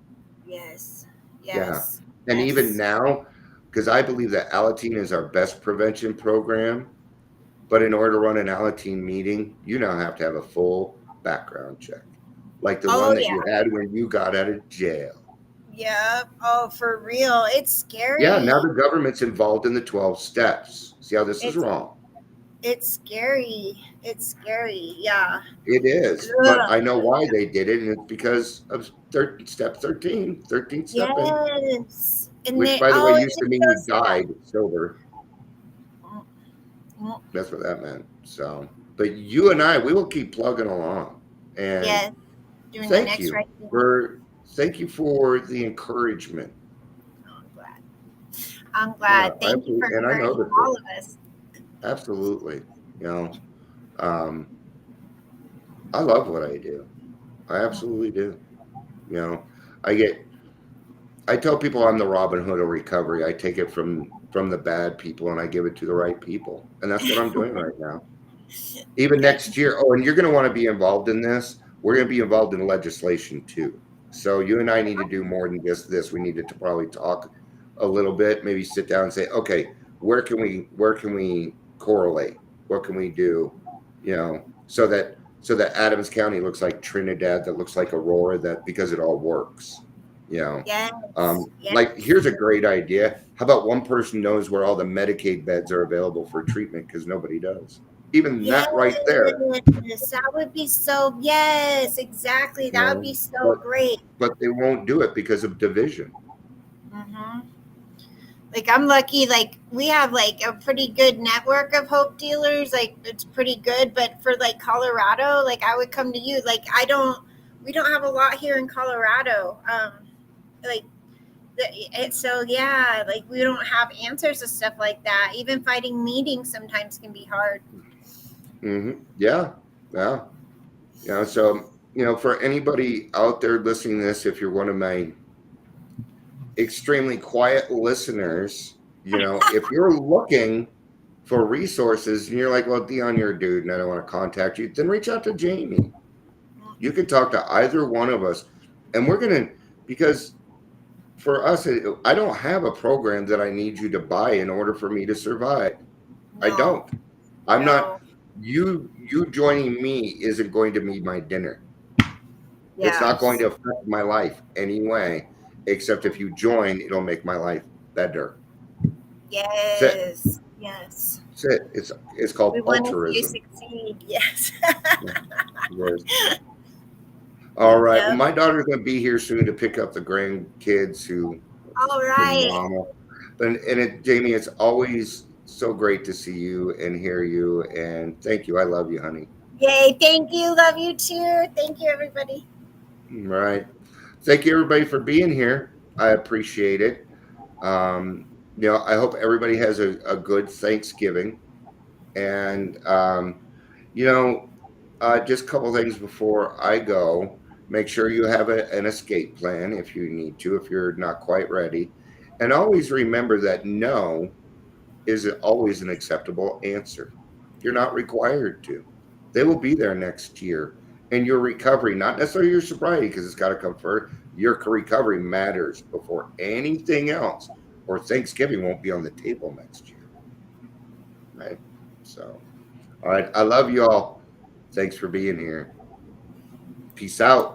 Yes. Yeah. And even now, because I believe that Alateen is our best prevention program, but in order to run an Alateen meeting, you now have to have a full background check. Like the one that you had when you got out of jail. Yep. Oh, for real. It's scary. Yeah, now the government's involved in the 12 steps. See how this is wrong? It's scary. It's scary. Yeah. It is. But I know why they did it, and it's because of step 13. 13th step. Yes. Which, by the way, used to mean you died sober. That's what that meant. So, but you and I, we will keep plugging along. And doing thank the next you right thank you for the encouragement. Oh, I'm glad. Yeah, thank you for encouraging all of us. Absolutely. I love what I do. I absolutely do. I tell people I'm the Robin Hood of recovery. I take it from the bad people and I give it to the right people. And that's what I'm doing right now. Even next year. Oh, and you're going to want to be involved in this. We're going to be involved in legislation too. So you and I need to do more than just this. We need to probably talk a little bit, maybe sit down and say, okay, where can we correlate? What can we do? So that Adams County looks like Trinidad, that looks like Aurora, that because it all works. You know, Yes. Yes. like here's a great idea. How about one person knows where all the Medicaid beds are available for treatment because nobody does. Even Yes. that right there. That would be so. Yes, exactly. You That would know, be so but great. they won't do it because of division. Hmm. Like I'm lucky. Like we have like a pretty good network of hope dealers. Like it's pretty good. But for like Colorado, like I would come to you. Like I don't. We don't have a lot here in Colorado. Like so yeah, like we don't have answers to stuff like that. Even fighting meetings sometimes can be hard. Yeah, yeah. You know, so for anybody out there listening to this, if you're one of my extremely quiet listeners, if you're looking for resources and you're like, well, Dion, you're a dude and I don't want to contact you, then reach out to Jamie. You can talk to either one of us. And because for us, I don't have a program that I need you to buy in order for me to survive. I No, don't. I'm not. no. You joining me isn't going to be my dinner. It's not going Yes. to affect my life anyway, except if you join, it'll make my life better. That's it. Yes. Yes. That's it. It's called We want to see you altruism. succeed. Yes. Yes. All right. Well, Yep. my daughter's going to be here soon to pick up the grandkids who All the right. mama. Jamie, it's always so great to see you and hear you. And thank you. I love you, honey. Yay. Thank you. Love you too. Thank you, everybody. All right. Thank you, everybody, for being here. I appreciate it. I hope everybody has a good Thanksgiving. And, just a couple things before I go. Make sure you have an escape plan if you need to, if you're not quite ready. And always remember that no is always an acceptable answer. You're not required to. They will be there next year. And your recovery, not necessarily your sobriety, because it's got to come first. Your recovery matters before anything else, or Thanksgiving won't be on the table next year. Right? So, all right. I love you all. Thanks for being here. Peace out.